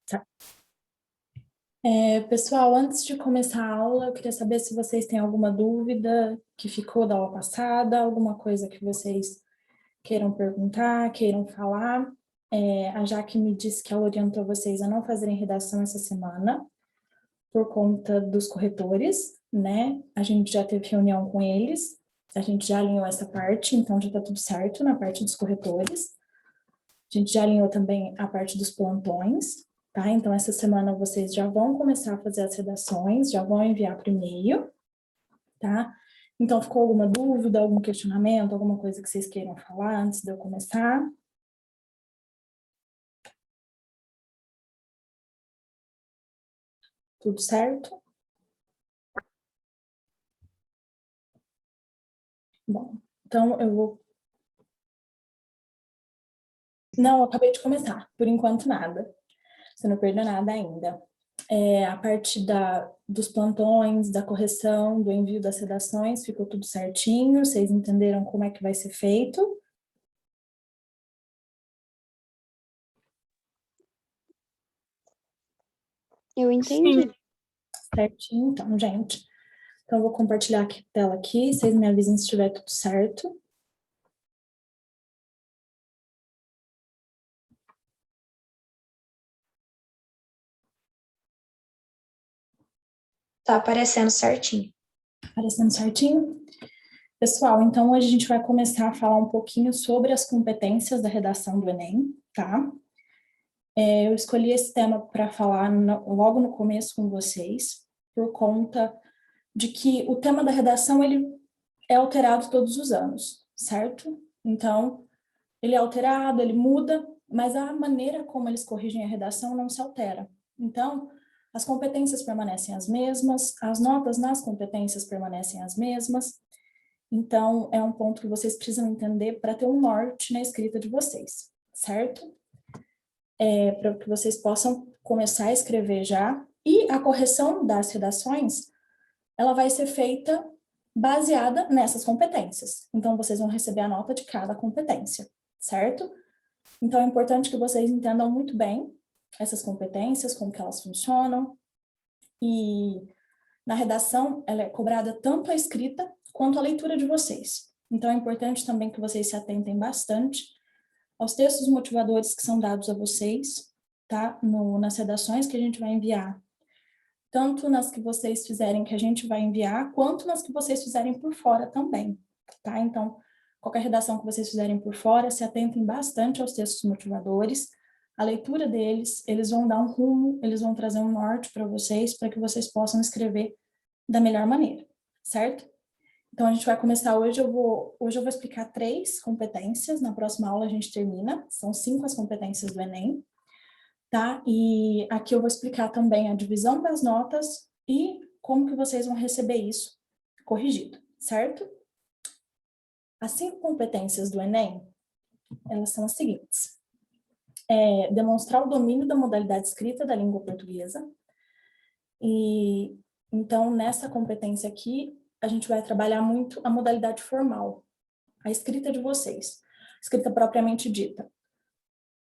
Tá. Pessoal, antes de começar a aula, eu queria saber se vocês têm alguma dúvida que ficou da aula passada, alguma coisa que vocês queiram perguntar, queiram falar. A Jaque me disse que ela orientou vocês a não fazerem redação essa semana, por conta dos corretores, né? A gente já teve reunião com eles, a gente já alinhou essa parte, então já tá tudo certo na parte dos corretores. A gente já alinhou também a parte dos plantões, tá? Então, essa semana vocês já vão começar a fazer as redações, já vão enviar por e-mail, tá? Então, ficou alguma dúvida, algum questionamento, alguma coisa que vocês queiram falar antes de eu começar? Tudo certo? Bom, então eu vou... Não, eu acabei de começar, por enquanto nada. Você não perdeu nada ainda. A parte dos plantões, da correção, do envio das redações, ficou tudo certinho? Vocês entenderam como é que vai ser feito? Eu entendi. Sim. Certinho, então, gente. Então, eu vou compartilhar a tela aqui, vocês me avisem se estiver tudo certo. Tá aparecendo certinho. Aparecendo certinho? Pessoal, então hoje a gente vai começar a falar um pouquinho sobre as competências da redação do Enem, tá? Eu escolhi esse tema para falar logo no começo com vocês, por conta de que o tema da redação, ele é alterado todos os anos, certo? Então, ele é alterado, ele muda, mas a maneira como eles corrigem a redação não se altera. Então, as competências permanecem as mesmas, as notas nas competências permanecem as mesmas. Então, é um ponto que vocês precisam entender para ter um norte na escrita de vocês, certo? Para que vocês possam começar a escrever já. E a correção das redações, ela vai ser feita baseada nessas competências. Então, vocês vão receber a nota de cada competência, certo? Então, é importante que vocês entendam muito bem essas competências, como que elas funcionam. E na redação, ela é cobrada tanto a escrita quanto a leitura de vocês. Então, é importante também que vocês se atentem bastante aos textos motivadores que são dados a vocês, tá? Nas redações que a gente vai enviar. Tanto nas que vocês fizerem que a gente vai enviar, quanto nas que vocês fizerem por fora também, tá? Então, qualquer redação que vocês fizerem por fora, se atentem bastante aos textos motivadores, a leitura deles, eles vão dar um rumo, eles vão trazer um norte para vocês, para que vocês possam escrever da melhor maneira, certo? Então, a gente vai começar hoje, hoje eu vou explicar 3 competências, na próxima aula a gente termina, são 5 as competências do Enem, tá? E aqui eu vou explicar também a divisão das notas e como que vocês vão receber isso corrigido, certo? As 5 competências do Enem, elas são as seguintes. Demonstrar o domínio da modalidade escrita da língua portuguesa. E, então, nessa competência aqui, a gente vai trabalhar muito a modalidade formal, a escrita de vocês, escrita propriamente dita.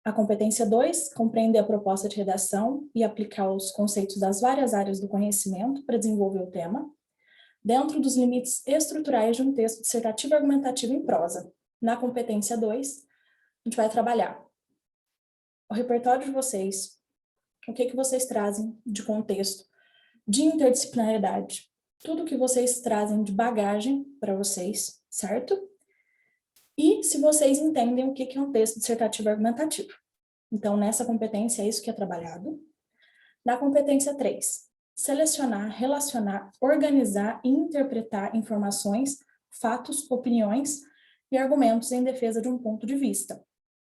A competência 2, compreender a proposta de redação e aplicar os conceitos das várias áreas do conhecimento para desenvolver o tema, dentro dos limites estruturais de um texto dissertativo e argumentativo em prosa. Na competência 2, a gente vai trabalhar o repertório de vocês, o que vocês trazem de contexto, de interdisciplinaridade, tudo que vocês trazem de bagagem para vocês, certo? E se vocês entendem o que é um texto dissertativo e argumentativo. Então, nessa competência é isso que é trabalhado. Na competência 3, selecionar, relacionar, organizar e interpretar informações, fatos, opiniões e argumentos em defesa de um ponto de vista.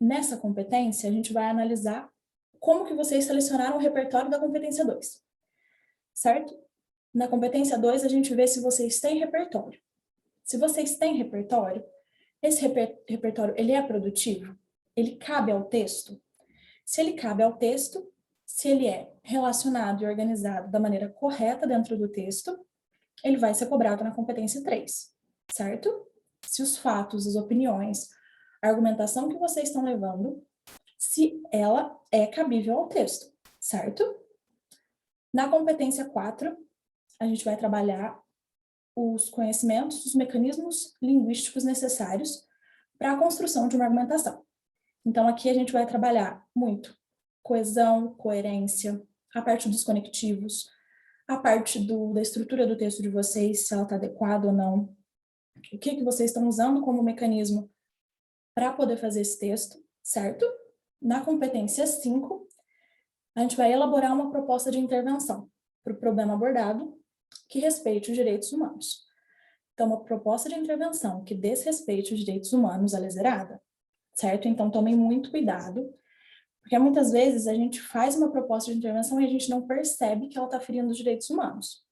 Nessa competência, a gente vai analisar como que vocês selecionaram o repertório da competência 2, certo? Na competência 2, a gente vê se vocês têm repertório. Se vocês têm repertório, esse repertório, ele é produtivo? Ele cabe ao texto? Se ele cabe ao texto, se ele é relacionado e organizado da maneira correta dentro do texto, ele vai ser cobrado na competência 3, certo? Se os fatos, as opiniões, a argumentação que vocês estão levando, se ela é cabível ao texto. certo? Na competência 4, a gente vai trabalhar os conhecimentos, os mecanismos linguísticos necessários para a construção de uma argumentação. Então, aqui a gente vai trabalhar muito coesão, coerência, a parte dos conectivos, a parte da estrutura do texto de vocês, se ela está adequada ou não, o que vocês estão usando como mecanismo para poder fazer esse texto, certo? Na competência 5, a gente vai elaborar uma proposta de intervenção para o problema abordado que respeite os direitos humanos. Então, uma proposta de intervenção que desrespeite os direitos humanos, ela é zerada, certo? Então, tomem muito cuidado, porque muitas vezes a gente faz uma proposta de intervenção e a gente não percebe que ela está ferindo os direitos humanos,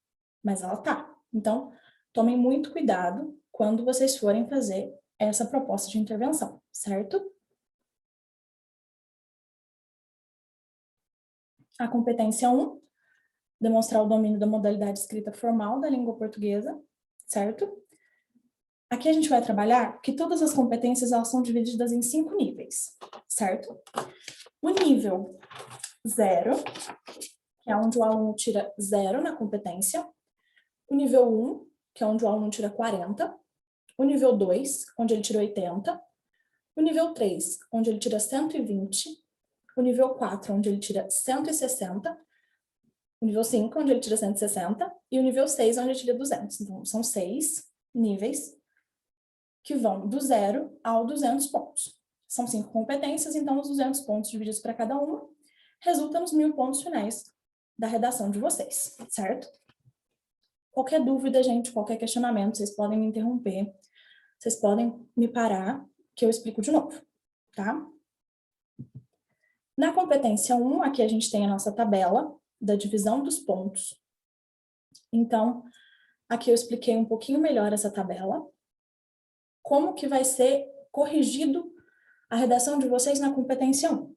mas ela está. Então, tomem muito cuidado quando vocês forem fazer essa proposta de intervenção, certo? A competência 1, demonstrar o domínio da modalidade escrita formal da língua portuguesa, certo? Aqui a gente vai trabalhar que todas as competências elas são divididas em 5 níveis, certo? O nível 0, que é onde o aluno tira 0 na competência. O nível 1, que é onde o aluno tira 40. O nível 2, onde ele tira 80. O nível 3, onde ele tira 120. O nível 4, onde ele tira 160. O nível 5, onde ele tira 160. E o nível 6, onde ele tira 200. Então, são 6 níveis que vão do 0 ao 200 pontos. São 5 competências, então os 200 pontos divididos para cada uma resulta nos 1000 pontos finais da redação de vocês, certo? Qualquer dúvida, gente, qualquer questionamento, vocês podem me interromper, vocês podem me parar, que eu explico de novo, tá? Na competência 1, aqui a gente tem a nossa tabela da divisão dos pontos. Então, aqui eu expliquei um pouquinho melhor essa tabela, como que vai ser corrigido a redação de vocês na competência 1.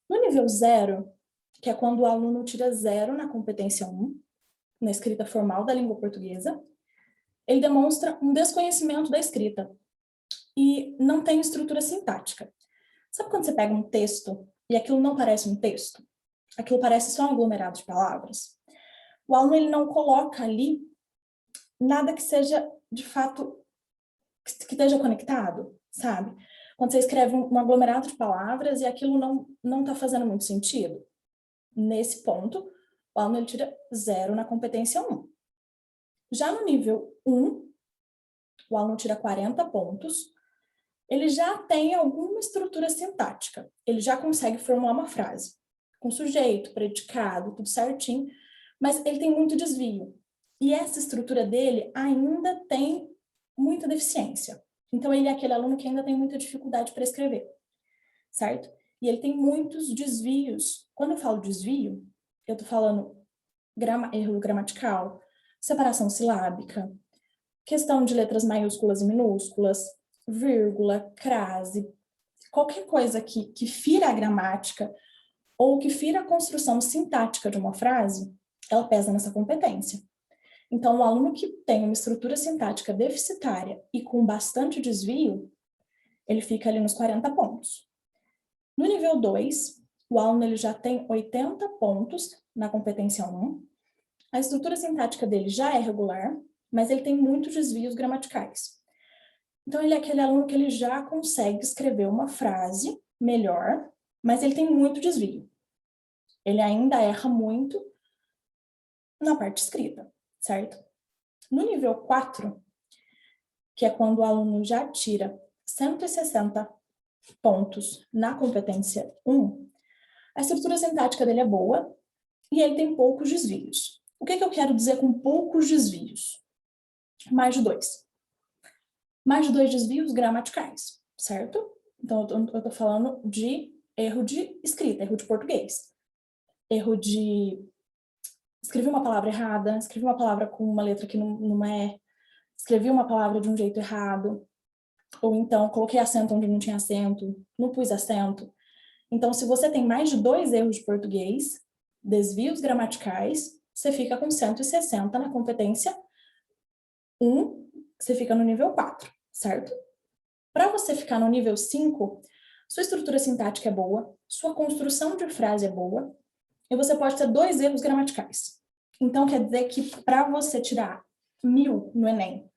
No nível 0, que é quando o aluno tira 0 na competência 1, na escrita formal da língua portuguesa, ele demonstra um desconhecimento da escrita e não tem estrutura sintática. Sabe quando você pega um texto e aquilo não parece um texto? Aquilo parece só um aglomerado de palavras? O aluno ele não coloca ali nada que seja, de fato, que esteja conectado, sabe? Quando você escreve um aglomerado de palavras e aquilo não está fazendo muito sentido. Nesse ponto, o aluno ele tira 0 na competência 1. Já no nível 1, o aluno tira 40 pontos, ele já tem alguma estrutura sintática, ele já consegue formular uma frase, com sujeito, predicado, tudo certinho, mas ele tem muito desvio. E essa estrutura dele ainda tem muita deficiência. Então, ele é aquele aluno que ainda tem muita dificuldade para escrever, certo? E ele tem muitos desvios. Quando eu falo desvio, eu estou falando erro gramatical, separação silábica, questão de letras maiúsculas e minúsculas, vírgula, crase, qualquer coisa que fira a gramática ou que fira a construção sintática de uma frase, ela pesa nessa competência. Então, o aluno que tem uma estrutura sintática deficitária e com bastante desvio, ele fica ali nos 40 pontos. No nível 2, o aluno ele já tem 80 pontos na competência 1. A estrutura sintática dele já é regular, mas ele tem muitos desvios gramaticais. Então, ele é aquele aluno que ele já consegue escrever uma frase melhor, mas ele tem muito desvio. Ele ainda erra muito na parte escrita, certo? No nível 4, que é quando o aluno já tira 160 pontos na competência 1, a estrutura sintática dele é boa e ele tem poucos desvios. O que eu quero dizer com poucos desvios? Mais de 2. Mais de 2 desvios gramaticais, certo? Então, eu tô falando de erro de escrita, erro de português. Erro de escrevi uma palavra errada, escrevi uma palavra com uma letra que não é, escrevi uma palavra de um jeito errado, ou então coloquei acento onde não tinha acento, não pus acento. Então, se você tem mais de 2 erros de português, desvios gramaticais, você fica com 160 na competência 1, você fica no nível 4, certo? Para você ficar no nível 5, sua estrutura sintática é boa, sua construção de frase é boa, e você pode ter 2 erros gramaticais. Então, quer dizer que para você tirar 1000 no Enem,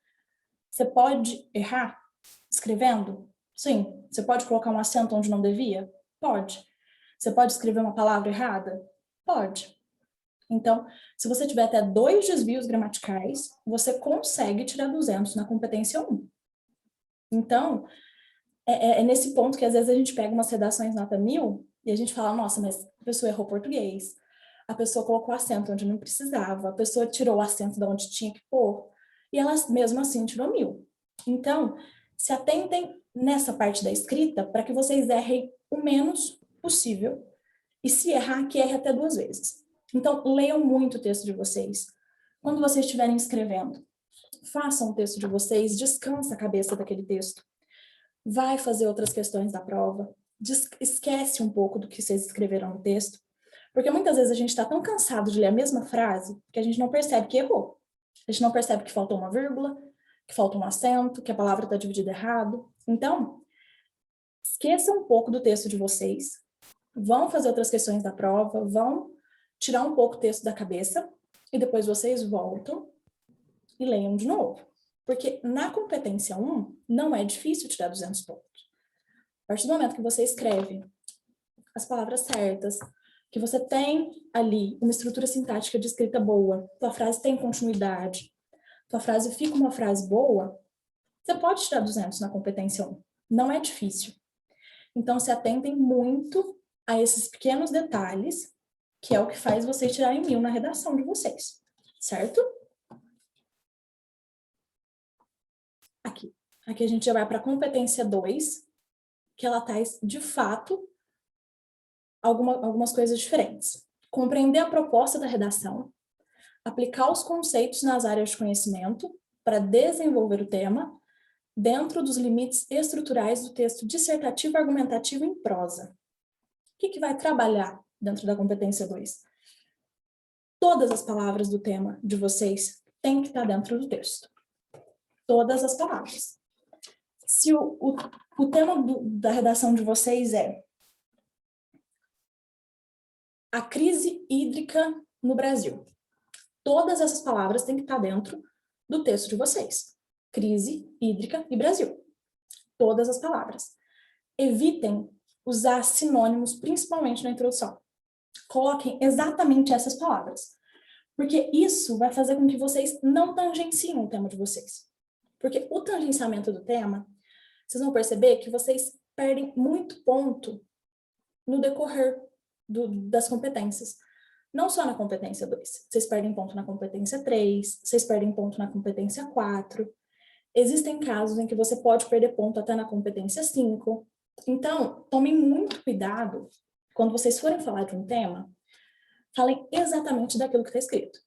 você pode errar escrevendo? Sim. Você pode colocar um acento onde não devia? Pode. Você pode escrever uma palavra errada? Pode. Então, se você tiver até 2 desvios gramaticais, você consegue tirar 200 na competência 1. Então, é nesse ponto que às vezes a gente pega umas redações nota 1000 e a gente fala, nossa, mas a pessoa errou português, a pessoa colocou acento onde não precisava, a pessoa tirou o acento de onde tinha que pôr, e ela mesmo assim tirou 1000. Então, se atentem nessa parte da escrita para que vocês errem o menos possível, e se errar, que erre até 2 vezes. Então, leiam muito o texto de vocês. Quando vocês estiverem escrevendo, façam o texto de vocês, descansa a cabeça daquele texto. Vai fazer outras questões da prova, esquece um pouco do que vocês escreveram no texto, porque muitas vezes a gente está tão cansado de ler a mesma frase que a gente não percebe que errou. A gente não percebe que faltou uma vírgula, que faltou um acento, que a palavra está dividida errado. Então, esqueçam um pouco do texto de vocês, vão fazer outras questões da prova, vão tirar um pouco o texto da cabeça e depois vocês voltam e leiam de novo. Porque na competência 1, não é difícil tirar 200 pontos. A partir do momento que você escreve as palavras certas, que você tem ali uma estrutura sintática de escrita boa, tua frase tem continuidade, tua frase fica uma frase boa, você pode tirar 200 na competência 1. Não é difícil. Então, se atentem muito a esses pequenos detalhes, que é o que faz vocês tirarem 1000 na redação de vocês, certo? Aqui. Aqui a gente já vai para a competência 2, que ela traz, de fato, algumas coisas diferentes. Compreender a proposta da redação, aplicar os conceitos nas áreas de conhecimento para desenvolver o tema dentro dos limites estruturais do texto dissertativo argumentativo em prosa. O que vai trabalhar dentro da competência 2? Todas as palavras do tema de vocês têm que estar dentro do texto. Todas as palavras. Se o tema da redação de vocês é a crise hídrica no Brasil, todas essas palavras têm que estar dentro do texto de vocês. Crise hídrica e Brasil. Todas as palavras. Evitem usar sinônimos, principalmente na introdução. Coloquem exatamente essas palavras. Porque isso vai fazer com que vocês não tangenciem o tema de vocês. Porque o tangenciamento do tema, vocês vão perceber que vocês perdem muito ponto no decorrer das competências. Não só na competência 2. Vocês perdem ponto na competência 3, vocês perdem ponto na competência 4. Existem casos em que você pode perder ponto até na competência 5. Então, tomem muito cuidado quando vocês forem falar de um tema, falem exatamente daquilo que está escrito.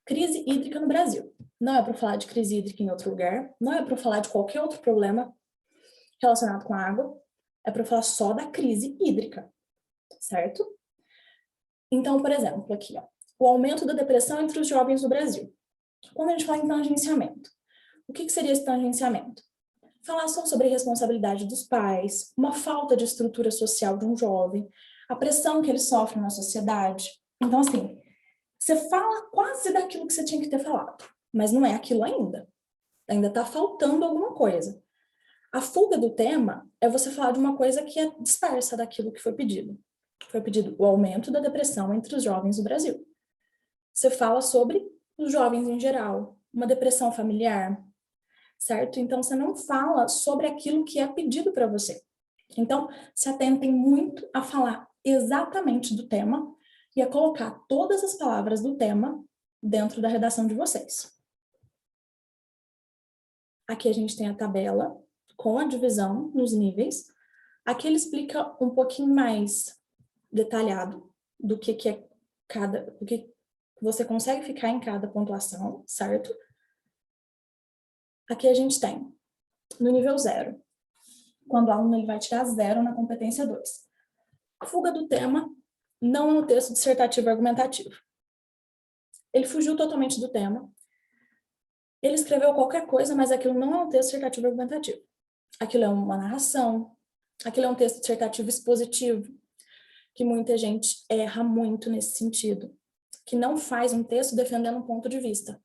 Crise hídrica no Brasil. Não é para falar de crise hídrica em outro lugar, não é para falar de qualquer outro problema relacionado com a água, é para falar só da crise hídrica, certo? Então, por exemplo, aqui, ó, o aumento da depressão entre os jovens do Brasil. Quando a gente fala em tangenciamento, o que seria esse tangenciamento? Falar só sobre a responsabilidade dos pais, uma falta de estrutura social de um jovem, a pressão que ele sofre na sociedade. Então, assim, você fala quase daquilo que você tinha que ter falado, mas não é aquilo ainda. Ainda está faltando alguma coisa. A fuga do tema é você falar de uma coisa que é dispersa daquilo que foi pedido. Foi pedido o aumento da depressão entre os jovens do Brasil. Você fala sobre os jovens em geral, uma depressão familiar, certo? Então, você não fala sobre aquilo que é pedido para você. Então, se atentem muito a falar exatamente do tema e a colocar todas as palavras do tema dentro da redação de vocês. Aqui a gente tem a tabela com a divisão nos níveis. Aqui ele explica um pouquinho mais detalhado do que é do que você consegue ficar em cada pontuação, certo? Aqui a gente tem, no nível 0, quando o aluno ele vai tirar 0 na competência 2. Fuga do tema não é um texto dissertativo argumentativo. Ele fugiu totalmente do tema. Ele escreveu qualquer coisa, mas aquilo não é um texto dissertativo argumentativo. Aquilo é uma narração, aquilo é um texto dissertativo expositivo, que muita gente erra muito nesse sentido, que não faz um texto defendendo um ponto de vista,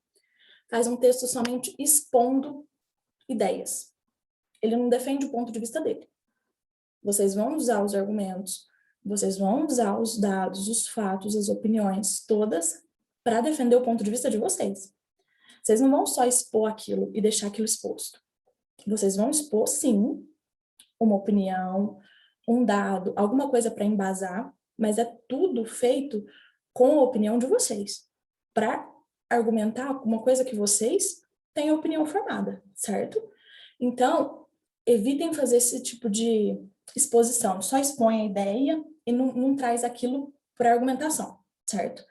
faz um texto somente expondo ideias. Ele não defende o ponto de vista dele. Vocês vão usar os argumentos, vocês vão usar os dados, os fatos, as opiniões, todas, para defender o ponto de vista de vocês. Vocês não vão só expor aquilo e deixar aquilo exposto. Vocês vão expor, sim, uma opinião, um dado, alguma coisa para embasar, mas é tudo feito com a opinião de vocês, para argumentar alguma coisa que vocês têm opinião formada, certo? Então, evitem fazer esse tipo de exposição, só expõe a ideia e não traz aquilo para argumentação, certo?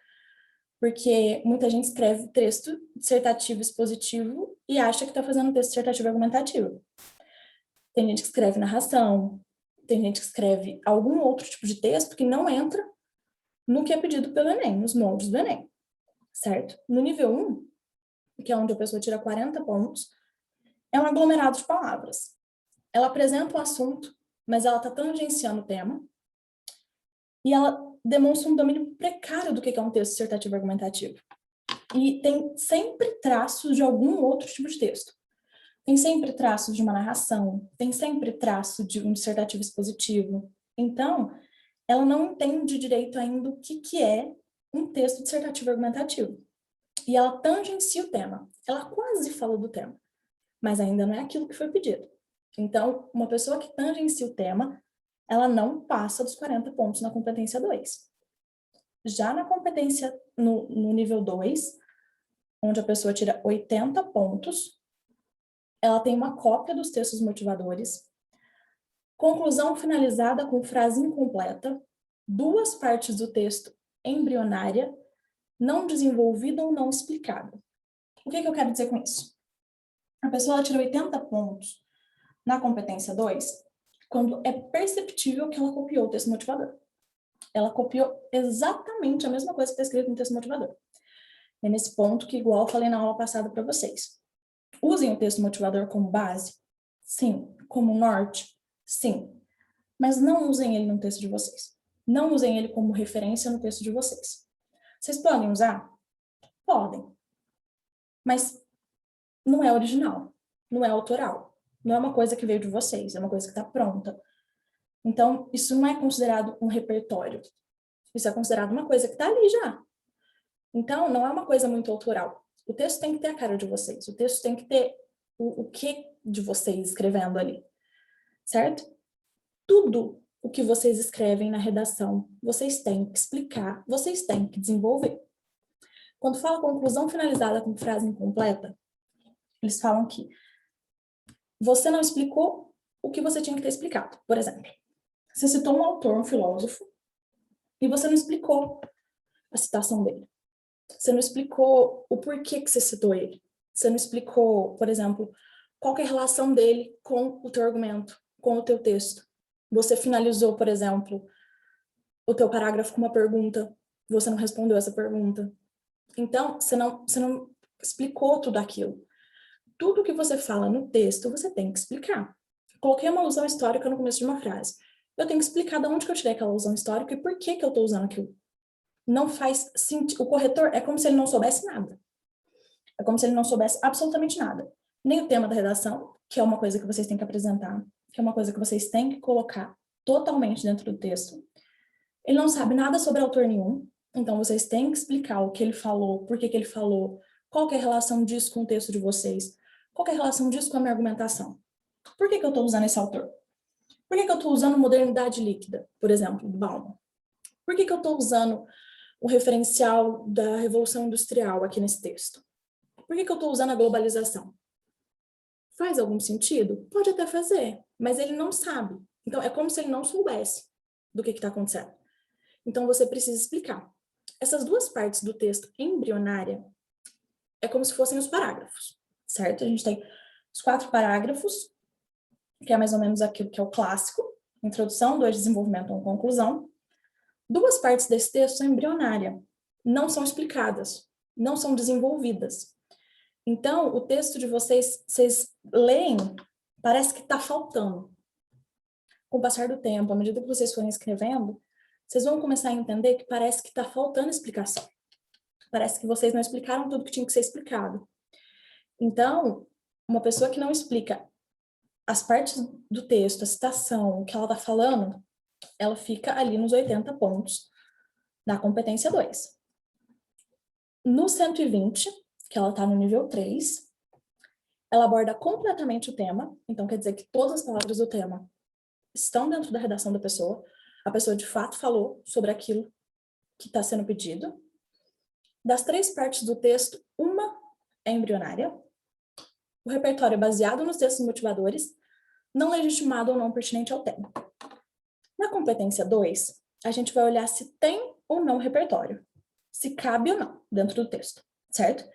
Porque muita gente escreve texto dissertativo expositivo e acha que está fazendo texto dissertativo argumentativo. Tem gente que escreve narração, tem gente que escreve algum outro tipo de texto que não entra no que é pedido pelo Enem, nos moldes do Enem, certo? No nível 1, que é onde a pessoa tira 40 pontos, é um aglomerado de palavras. Ela apresenta o assunto, mas ela está tangenciando o tema, e ela demonstra um domínio precário do que é um texto dissertativo argumentativo. E tem sempre traços de algum outro tipo de texto. Tem sempre traços de uma narração, tem sempre traço de um dissertativo expositivo. Então, ela não entende direito ainda o que é um texto dissertativo argumentativo. E ela tangencia o tema. Ela quase falou do tema, mas ainda não é aquilo que foi pedido. Então, uma pessoa que tangencia o tema, ela não passa dos 40 pontos na competência 2. Já na competência no nível 2, onde a pessoa tira 80 pontos, ela tem uma cópia dos textos motivadores, conclusão finalizada com frase incompleta, 2 partes do texto embrionária, não desenvolvida ou não explicada. O que eu quero dizer com isso? A pessoa tira 80 pontos na competência 2, quando é perceptível que ela copiou o texto motivador. Ela copiou exatamente a mesma coisa que está escrito no texto motivador. É nesse ponto que, igual eu falei na aula passada para vocês. Usem o texto motivador como base? Sim. Como norte? Sim. Mas não usem ele no texto de vocês. Não usem ele como referência no texto de vocês. Vocês podem usar? Podem. Mas não é original. Não é autoral. Não é uma coisa que veio de vocês. É uma coisa que está pronta. Então, isso não é considerado um repertório. Isso é considerado uma coisa que está ali já. Então, não é uma coisa muito autoral. O texto tem que ter a cara de vocês. O texto tem que ter o que de vocês escrevendo ali. Certo? Tudo o que vocês escrevem na redação, vocês têm que explicar, vocês têm que desenvolver. Quando fala conclusão finalizada com frase incompleta, eles falam que você não explicou o que você tinha que ter explicado. Por exemplo, você citou um autor, um filósofo, e você não explicou a citação dele. Você não explicou o porquê que você citou ele. Você não explicou, por exemplo, qual que é a relação dele com o teu argumento, com o teu texto. Você finalizou, por exemplo, o teu parágrafo com uma pergunta, você não respondeu essa pergunta. Então, você não explicou tudo aquilo. Tudo que você fala no texto, você tem que explicar. Coloquei uma alusão histórica no começo de uma frase. Eu tenho que explicar de onde que eu tirei aquela alusão histórica e por que que eu estou usando aquilo. Não faz sentido. O corretor é como se ele não soubesse nada. É como se ele não soubesse absolutamente nada. Nem o tema da redação, que é uma coisa que vocês têm que apresentar, que é uma coisa que vocês têm que colocar totalmente dentro do texto. Ele não sabe nada sobre autor nenhum, então vocês têm que explicar o que ele falou, por que que ele falou, qual que é a relação disso com o texto de vocês, qual que é a relação disso com a minha argumentação. Por que que eu estou usando esse autor? Por que que eu estou usando modernidade líquida, por exemplo, do Bauman? Por que que eu estou usando o referencial da Revolução Industrial aqui nesse texto? Por que que eu estou usando a globalização? Faz algum sentido? Pode até fazer, mas ele não sabe. Então, é como se ele não soubesse do que está acontecendo. Então, você precisa explicar. Essas 2 partes do texto embrionária é como se fossem os parágrafos, certo? A gente tem os 4 parágrafos, que é mais ou menos aquilo que é o clássico, introdução, 2, desenvolvimento, 1, conclusão. 2 partes desse texto são embrionária, não são explicadas, não são desenvolvidas. Então, o texto de vocês leem, parece que está faltando. Com o passar do tempo, à medida que vocês forem escrevendo, vocês vão começar a entender que parece que está faltando explicação. Parece que vocês não explicaram tudo que tinha que ser explicado. Então, uma pessoa que não explica as partes do texto, a citação, o que ela está falando, ela fica ali nos 80 pontos da competência 2. No 120, que ela está no nível 3, ela aborda completamente o tema, então quer dizer que todas as palavras do tema estão dentro da redação da pessoa, a pessoa de fato falou sobre aquilo que está sendo pedido. Das 3 partes do texto, uma é embrionária, o repertório é baseado nos textos motivadores, não legitimado ou não pertinente ao tema. Na competência 2, a gente vai olhar se tem ou não repertório, se cabe ou não dentro do texto, certo?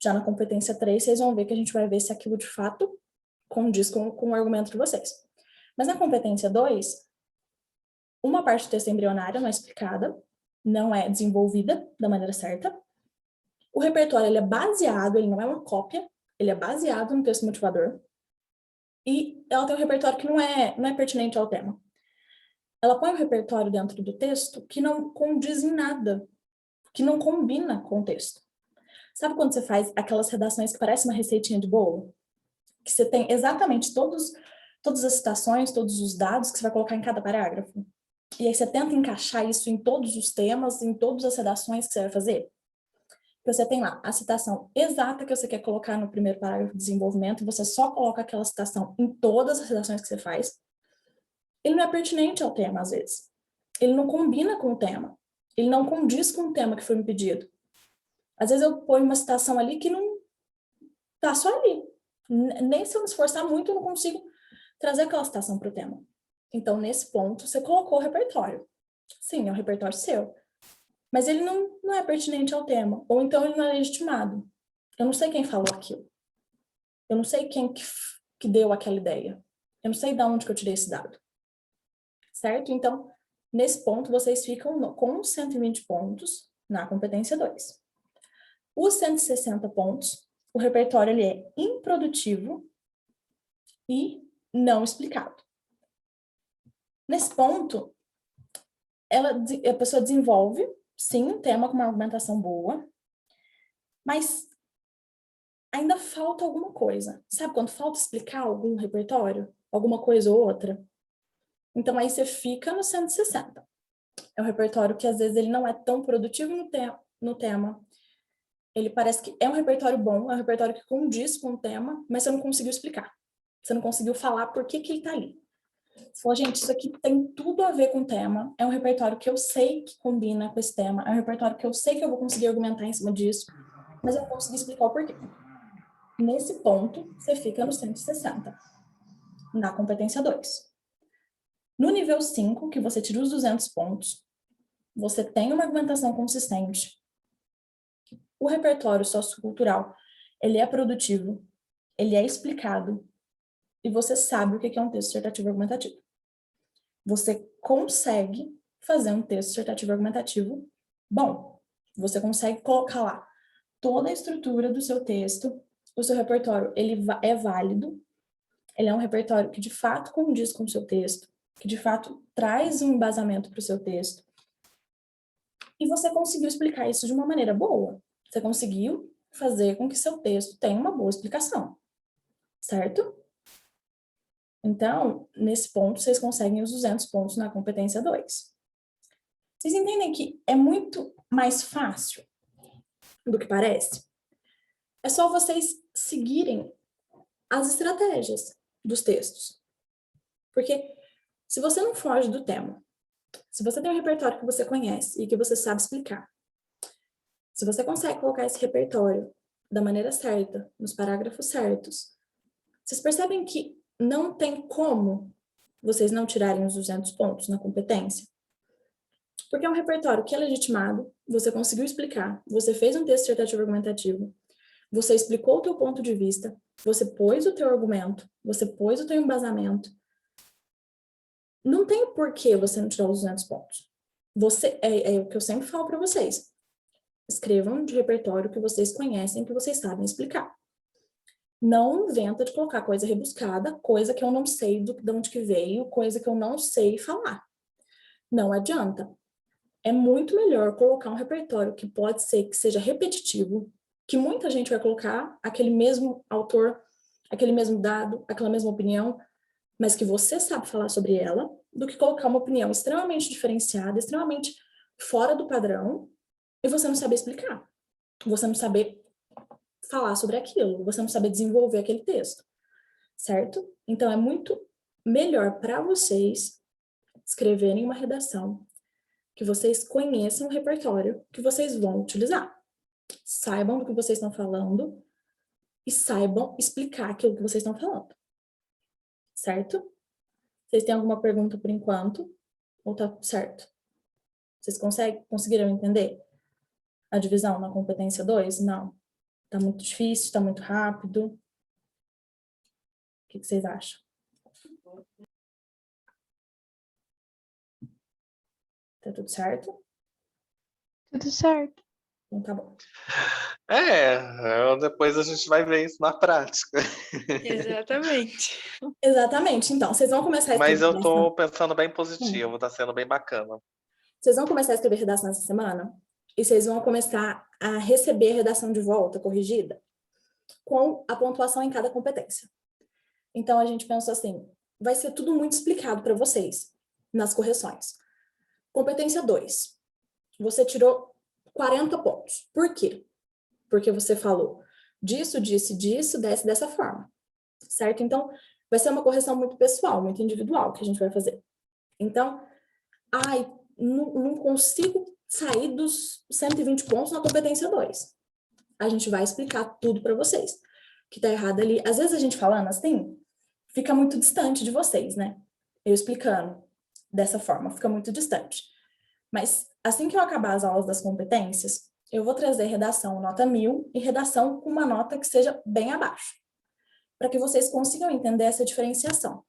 Já na competência 3, vocês vão ver que a gente vai ver se aquilo de fato condiz com o argumento de vocês. Mas na competência 2, uma parte do texto é embrionária, não é explicada, não é desenvolvida da maneira certa. O repertório ele é baseado, ele não é uma cópia, ele é baseado no texto motivador. E ela tem um repertório que não é pertinente ao tema. Ela põe um repertório dentro do texto que não condiz em nada, que não combina com o texto. Sabe quando você faz aquelas redações que parece uma receitinha de bolo? Que você tem exatamente todas as citações, todos os dados que você vai colocar em cada parágrafo? E aí você tenta encaixar isso em todos os temas, em todas as redações que você vai fazer? Você tem lá a citação exata que você quer colocar no primeiro parágrafo de desenvolvimento, e você só coloca aquela citação em todas as redações que você faz. Ele não é pertinente ao tema, às vezes. Ele não combina com o tema. Ele não condiz com o tema que foi me pedido. Às vezes eu ponho uma citação ali que não tá só ali. Nem se eu me esforçar muito, eu não consigo trazer aquela citação para o tema. Então, nesse ponto, você colocou o repertório. Sim, é um repertório seu. Mas ele não é pertinente ao tema. Ou então ele não é legitimado. Eu não sei quem falou aquilo. Eu não sei quem que deu aquela ideia. Eu não sei de onde que eu tirei esse dado. Certo? Então, nesse ponto, vocês ficam com 120 pontos na competência 2. Os 160 pontos, o repertório ele é improdutivo e não explicado. Nesse ponto, a pessoa desenvolve, sim, um tema com uma argumentação boa, mas ainda falta alguma coisa. Sabe quando falta explicar algum repertório? Alguma coisa ou outra? Então, aí você fica no 160. É um repertório que, às vezes, ele não é tão produtivo no tema. Ele parece que é um repertório bom, é um repertório que condiz com o tema, mas você não conseguiu explicar. Você não conseguiu falar por que ele está ali. Você falou, gente, isso aqui tem tudo a ver com o tema, é um repertório que eu sei que combina com esse tema, é um repertório que eu sei que eu vou conseguir argumentar em cima disso, mas eu não consegui explicar o porquê. Nesse ponto, você fica no 160, na competência 2. No nível 5, que você tira os 200 pontos, você tem uma argumentação consistente. O repertório sociocultural, ele é produtivo, ele é explicado, e você sabe o que é um texto dissertativo argumentativo. Você consegue fazer um texto dissertativo argumentativo bom. Você consegue colocar lá toda a estrutura do seu texto, o seu repertório, ele é válido, ele é um repertório que de fato condiz com o seu texto, que de fato traz um embasamento para o seu texto. E você conseguiu explicar isso de uma maneira boa. Você conseguiu fazer com que seu texto tenha uma boa explicação, certo? Então, nesse ponto, vocês conseguem os 200 pontos na competência 2. Vocês entendem que é muito mais fácil do que parece? É só vocês seguirem as estratégias dos textos. Porque se você não foge do tema, se você tem um repertório que você conhece e que você sabe explicar, se você consegue colocar esse repertório da maneira certa, nos parágrafos certos, vocês percebem que não tem como vocês não tirarem os 200 pontos na competência? Porque é um repertório que é legitimado, você conseguiu explicar, você fez um texto dissertativo argumentativo, você explicou o teu ponto de vista, você pôs o teu argumento, você pôs o teu embasamento. Não tem por que você não tirar os 200 pontos. É o que eu sempre falo para vocês. Escrevam de repertório que vocês conhecem, que vocês sabem explicar. Não inventa de colocar coisa rebuscada, coisa que eu não sei de onde que veio, coisa que eu não sei falar. Não adianta. é muito melhor colocar um repertório que pode ser que seja repetitivo, que muita gente vai colocar aquele mesmo autor, aquele mesmo dado, aquela mesma opinião, mas que você sabe falar sobre ela, do que colocar uma opinião extremamente diferenciada, extremamente fora do padrão, e você não saber explicar. Você não saber falar sobre aquilo, você não saber desenvolver aquele texto, certo? Então, é muito melhor para vocês escreverem uma redação que vocês conheçam o repertório que vocês vão utilizar. Saibam do que vocês estão falando e saibam explicar aquilo que vocês estão falando. Certo? Vocês têm alguma pergunta por enquanto? Ou tá certo? Vocês conseguiram entender a divisão na competência 2? Não. Tá muito difícil, tá muito rápido. O que vocês acham? Tá tudo certo? Tudo certo. Então tá bom. Depois a gente vai ver isso na prática. Exatamente. Exatamente. Então, vocês vão começar a escrever Mas eu redação. tô pensando bem positivo, tá sendo bem bacana. Vocês vão começar a escrever redação essa semana e vocês vão começar a receber a redação de volta, corrigida, com a pontuação em cada competência. Então, a gente pensou assim, vai ser tudo muito explicado para vocês nas correções. Competência 2. Você tirou 40 pontos. Por quê? Porque você falou disso, disso, disso, dessa forma. Certo? Então, vai ser uma correção muito pessoal, muito individual que a gente vai fazer. Então, não consigo sair dos 120 pontos na competência 2. A gente vai explicar tudo para vocês. Que tá errado ali. Às vezes a gente falando assim, fica muito distante de vocês, né? Eu explicando dessa forma, fica muito distante. Mas assim que eu acabar as aulas das competências, eu vou trazer redação nota 1000 e redação com uma nota que seja bem abaixo, para que vocês consigam entender essa diferenciação,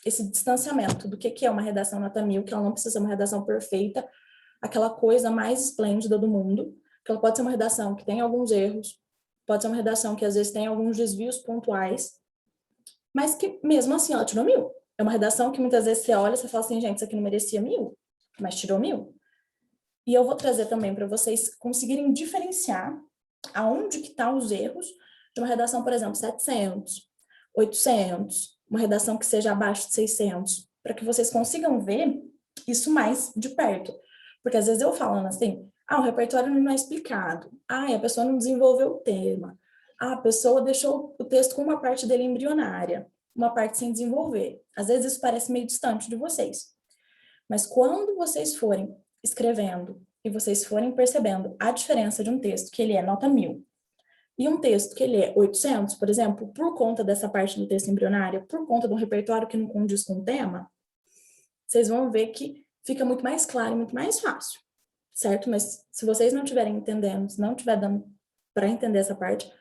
esse distanciamento do que é uma redação nota 1000, que ela não precisa ser uma redação perfeita, aquela coisa mais esplêndida do mundo, que ela pode ser uma redação que tem alguns erros, pode ser uma redação que às vezes tem alguns desvios pontuais, mas que mesmo assim ela tirou 1000. É uma redação que muitas vezes você olha e você fala assim, gente, isso aqui não merecia 1000, mas tirou 1000. E eu vou trazer também para vocês conseguirem diferenciar aonde que estão os erros de uma redação, por exemplo, 700, 800, uma redação que seja abaixo de 600, para que vocês consigam ver isso mais de perto. Porque às vezes eu falando assim, o repertório não é explicado, a pessoa não desenvolveu o tema, a pessoa deixou o texto com uma parte dele embrionária, uma parte sem desenvolver. Às vezes isso parece meio distante de vocês. Mas quando vocês forem escrevendo e vocês forem percebendo a diferença de um texto que ele é nota 1000 e um texto que ele é 800, por exemplo, por conta dessa parte do texto embrionário, por conta de um repertório que não condiz com o tema, vocês vão ver que fica muito mais claro e muito mais fácil, certo? Mas se vocês não estiverem entendendo, se não estiver dando para entender essa parte,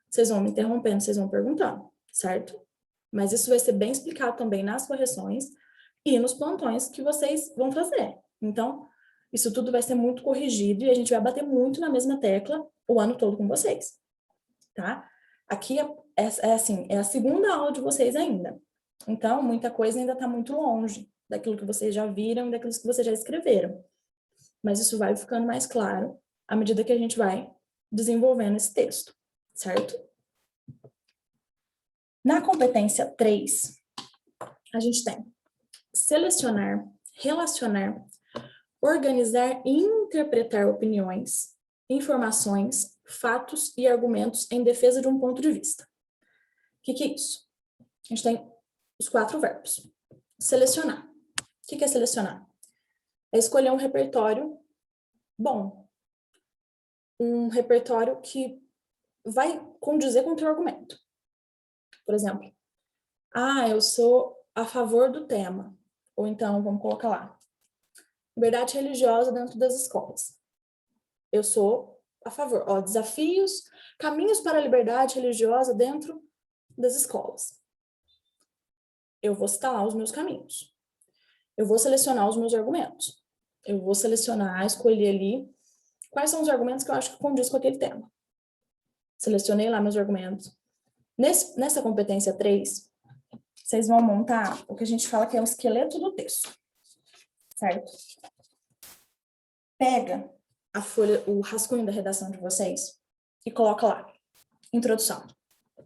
vocês vão me interrompendo, vocês vão perguntando, certo? Mas isso vai ser bem explicado também nas correções e nos plantões que vocês vão fazer. Então, isso tudo vai ser muito corrigido e a gente vai bater muito na mesma tecla o ano todo com vocês, tá? Aqui é a segunda aula de vocês ainda. Então, muita coisa ainda está muito longe daquilo que vocês já viram e daquilo que vocês já escreveram. Mas isso vai ficando mais claro à medida que a gente vai desenvolvendo esse texto, certo? Na competência 3, a gente tem selecionar, relacionar, organizar e interpretar opiniões, informações, fatos e argumentos em defesa de um ponto de vista. O que é isso? A gente tem os 4 verbos. Selecionar. O que é selecionar? É escolher um repertório bom. Um repertório que vai condizer com o teu argumento. Por exemplo, eu sou a favor do tema. Ou então, vamos colocar lá, liberdade religiosa dentro das escolas. Eu sou a favor. Desafios, caminhos para a liberdade religiosa dentro das escolas. Eu vou citar lá os meus caminhos. Eu vou selecionar os meus argumentos. Eu vou selecionar, escolher ali quais são os argumentos que eu acho que condiz com aquele tema. Selecionei lá meus argumentos. Nessa competência 3, vocês vão montar o que a gente fala que é o esqueleto do texto. Certo? pega a folha, o rascunho da redação de vocês e coloca lá, introdução. O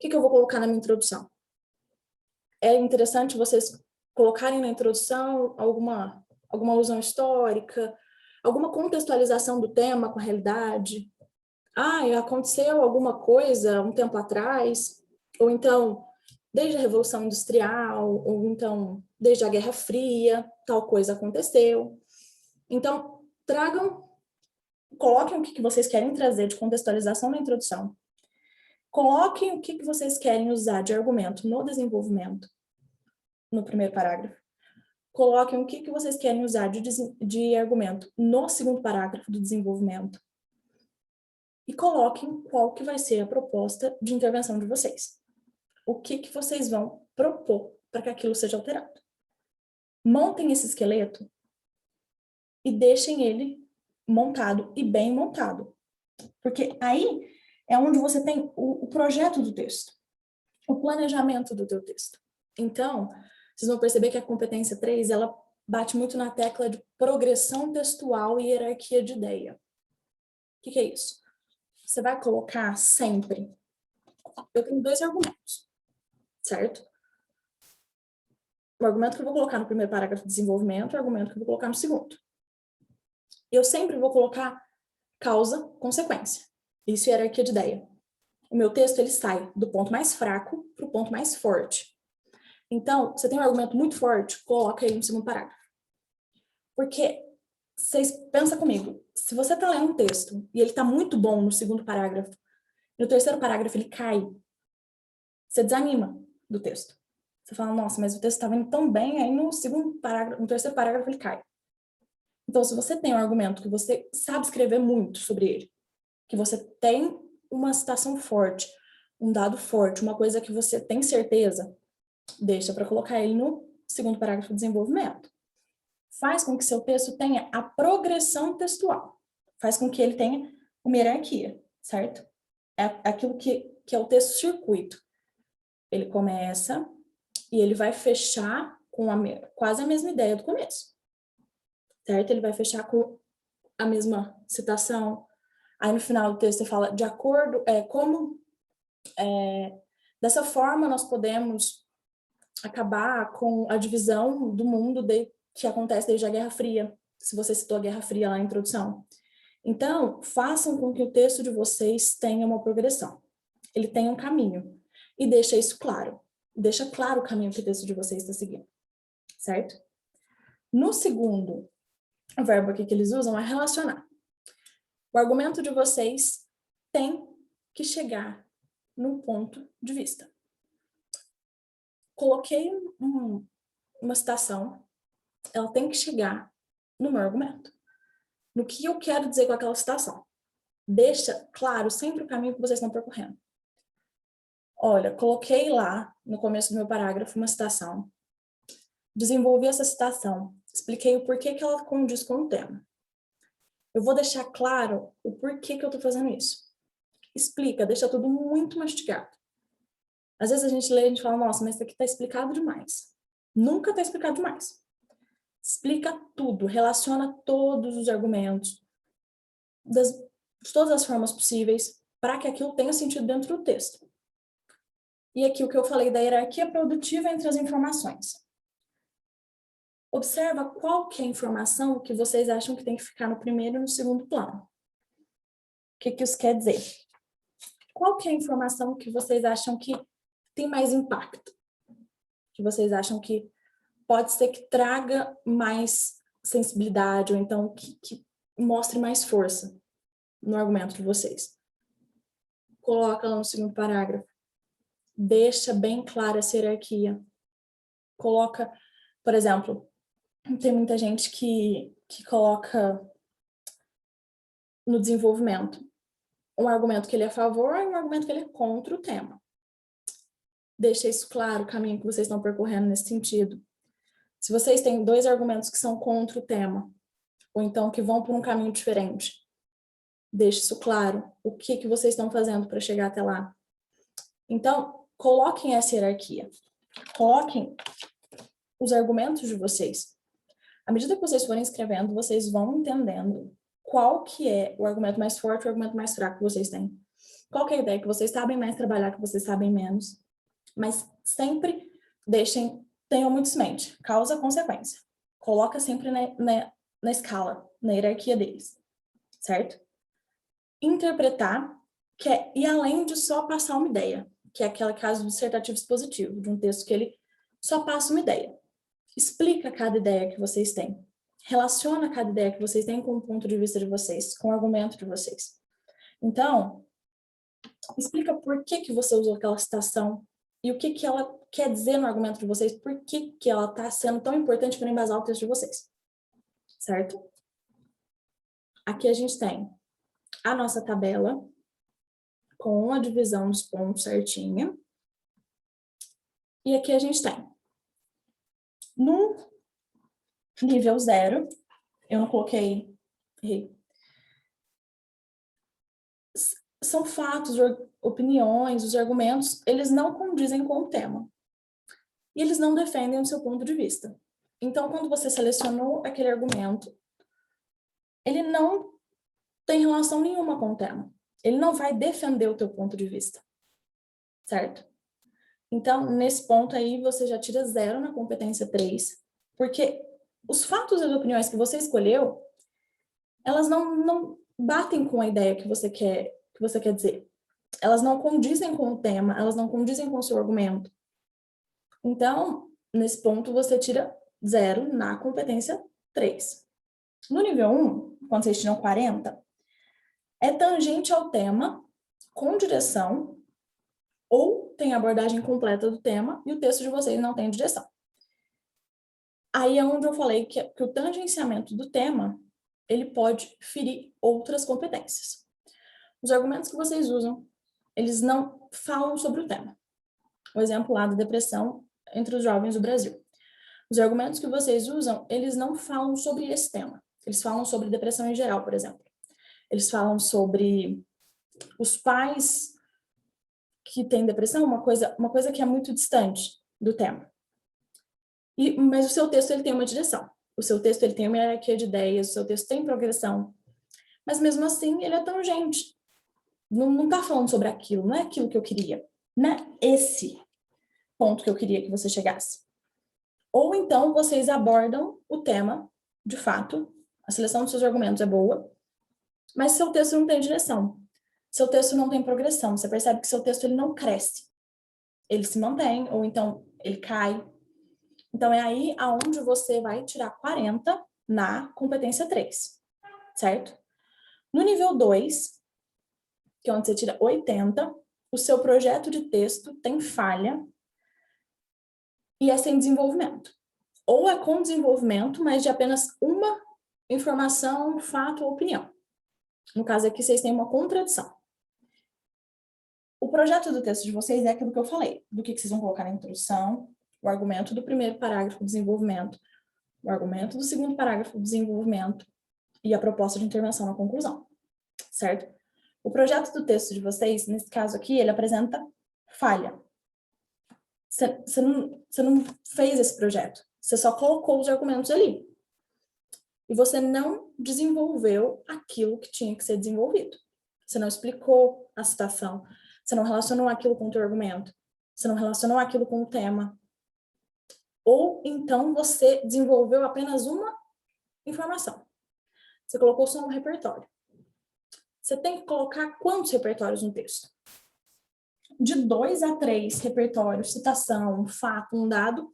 que eu vou colocar na minha introdução? É interessante vocês colocarem na introdução alguma alusão histórica, alguma contextualização do tema com a realidade. Aconteceu alguma coisa um tempo atrás, ou então, desde a Revolução Industrial, ou então, desde a Guerra Fria, tal coisa aconteceu. Então, coloquem o que vocês querem trazer de contextualização na introdução. Coloquem o que vocês querem usar de argumento no desenvolvimento, no primeiro parágrafo. Coloquem o que vocês querem usar de argumento no segundo parágrafo do desenvolvimento. E coloquem qual que vai ser a proposta de intervenção de vocês. O que vocês vão propor para que aquilo seja alterado. Montem esse esqueleto e deixem ele montado e bem montado. Porque aí é onde você tem o projeto do texto, o planejamento do teu texto. Então, vocês vão perceber que a competência 3, ela bate muito na tecla de progressão textual e hierarquia de ideia. O que é isso? Você vai colocar sempre... Eu tenho 2 argumentos, certo? O argumento que eu vou colocar no primeiro parágrafo de desenvolvimento e o argumento que eu vou colocar no segundo. Eu sempre vou colocar causa, consequência. Isso é hierarquia de ideia. O meu texto, ele sai do ponto mais fraco para o ponto mais forte. Então, você tem um argumento muito forte, coloca ele no segundo parágrafo. Porque, vocês pensam comigo, se você está lendo um texto e ele está muito bom no segundo parágrafo, no terceiro parágrafo ele cai, você desanima do texto. Você fala, nossa, mas o texto estava indo tão bem, aí no segundo parágrafo, no terceiro parágrafo ele cai. Então, se você tem um argumento que você sabe escrever muito sobre ele, que você tem uma citação forte, um dado forte, uma coisa que você tem certeza, deixa para colocar ele no segundo parágrafo de desenvolvimento. Faz com que seu texto tenha a progressão textual. Faz com que ele tenha uma hierarquia, certo? É aquilo que é o texto circuito. Ele começa e ele vai fechar com quase a mesma ideia do começo. Certo? Ele vai fechar com a mesma citação. Aí no final do texto você fala, de acordo, dessa forma nós podemos acabar com a divisão do mundo que acontece desde a Guerra Fria, se você citou a Guerra Fria lá na introdução. Então, façam com que o texto de vocês tenha uma progressão. Ele tenha um caminho. E deixa isso claro. Deixa claro o caminho que o texto de vocês está seguindo. Certo? No segundo, o verbo aqui que eles usam é relacionar. O argumento de vocês tem que chegar num ponto de vista. Coloquei uma citação, ela tem que chegar no meu argumento. No que eu quero dizer com aquela citação. Deixa claro sempre o caminho que vocês estão percorrendo. Olha, coloquei lá, no começo do meu parágrafo, uma citação. Desenvolvi essa citação. Expliquei o porquê que ela condiz com o tema. Eu vou deixar claro o porquê que eu estou fazendo isso. Explica, deixa tudo muito mastigado. Às vezes a gente lê e a gente fala, nossa, mas isso aqui está explicado demais. Nunca está explicado demais. Explica tudo, relaciona todos os argumentos, de todas as formas possíveis, para que aquilo tenha sentido dentro do texto. E aqui o que eu falei da hierarquia produtiva entre as informações. Observa qual que é a informação que vocês acham que tem que ficar no primeiro e no segundo plano. O que isso quer dizer? Qual que é a informação que vocês acham que tem mais impacto? Que vocês acham que pode ser que traga mais sensibilidade, ou então que mostre mais força no argumento de vocês. Coloca lá no segundo parágrafo. Deixa bem clara essa hierarquia. Coloca, por exemplo, tem muita gente que coloca no desenvolvimento um argumento que ele é a favor e um argumento que ele é contra o tema. Deixa isso claro, o caminho que vocês estão percorrendo nesse sentido. Se vocês têm 2 argumentos que são contra o tema, ou então que vão por um caminho diferente, deixe isso claro, o que vocês estão fazendo para chegar até lá. Então, coloquem essa hierarquia. Coloquem os argumentos de vocês. À medida que vocês forem escrevendo, vocês vão entendendo qual que é o argumento mais forte e o argumento mais fraco que vocês têm. Qual que é a ideia que vocês sabem mais trabalhar, que vocês sabem menos. Mas sempre tenham muito isso em mente. Causa e consequência. Coloca sempre na escala, na hierarquia deles. Certo? Interpretar, que é ir além de só passar uma ideia, que é aquele caso dissertativo expositivo, de um texto que ele só passa uma ideia. Explica cada ideia que vocês têm. Relaciona cada ideia que vocês têm com o ponto de vista de vocês, com o argumento de vocês. Então, explica por que você usou aquela citação e o que ela quer dizer no argumento de vocês, por que ela está sendo tão importante para embasar o texto de vocês. Certo? Aqui a gente tem a nossa tabela com a divisão dos pontos certinha. E aqui a gente tem no nível 0, eu não coloquei, são fatos, opiniões, os argumentos, eles não condizem com o tema. E eles não defendem o seu ponto de vista. Então, quando você selecionou aquele argumento, ele não tem relação nenhuma com o tema. Ele não vai defender o teu ponto de vista. Certo? Então, nesse ponto aí, você já tira 0 na competência 3, porque os fatos e as opiniões que você escolheu, elas não batem com a ideia que você quer dizer. Elas não condizem com o tema, elas não condizem com o seu argumento. Então, nesse ponto, você tira 0 na competência 3. No nível 1, quando vocês tiram 40, é tangente ao tema, com direção, ou tem a abordagem completa do tema e o texto de vocês não tem direção. Aí é onde eu falei que o tangenciamento do tema, ele pode ferir outras competências. Os argumentos que vocês usam, eles não falam sobre o tema. O exemplo lá da depressão entre os jovens do Brasil. Os argumentos que vocês usam, eles não falam sobre esse tema. Eles falam sobre depressão em geral, por exemplo. Eles falam sobre os pais que têm depressão, uma coisa que é muito distante do tema. Mas o seu texto ele tem uma direção. O seu texto ele tem uma hierarquia de ideias, o seu texto tem progressão. Mas mesmo assim, ele é tangente. Não está falando sobre aquilo, não é aquilo que eu queria. Não é esse ponto que eu queria que você chegasse. Ou então, vocês abordam o tema, de fato, a seleção dos seus argumentos é boa, mas seu texto não tem direção. Seu texto não tem progressão. Você percebe que seu texto ele não cresce. Ele se mantém, ou então ele cai. Então, é aí aonde você vai tirar 40 na competência 3, certo? No nível 2, que é onde você tira 80, o seu projeto de texto tem falha e é sem desenvolvimento. Ou é com desenvolvimento, mas de apenas uma informação, fato ou opinião. No caso aqui, vocês têm uma contradição. O projeto do texto de vocês é aquilo que eu falei, do que vocês vão colocar na introdução, o argumento do primeiro parágrafo do desenvolvimento, o argumento do segundo parágrafo do desenvolvimento e a proposta de intervenção na conclusão, certo? O projeto do texto de vocês, nesse caso aqui, ele apresenta falha. Você não fez esse projeto, você só colocou os argumentos ali. E você não desenvolveu aquilo que tinha que ser desenvolvido. Você não explicou a citação, você não relacionou aquilo com o teu argumento, você não relacionou aquilo com o tema. Ou então você desenvolveu apenas uma informação. Você colocou só um repertório. Você tem que colocar quantos repertórios no texto? De 2 a 3 repertórios, citação, um fato, um dado,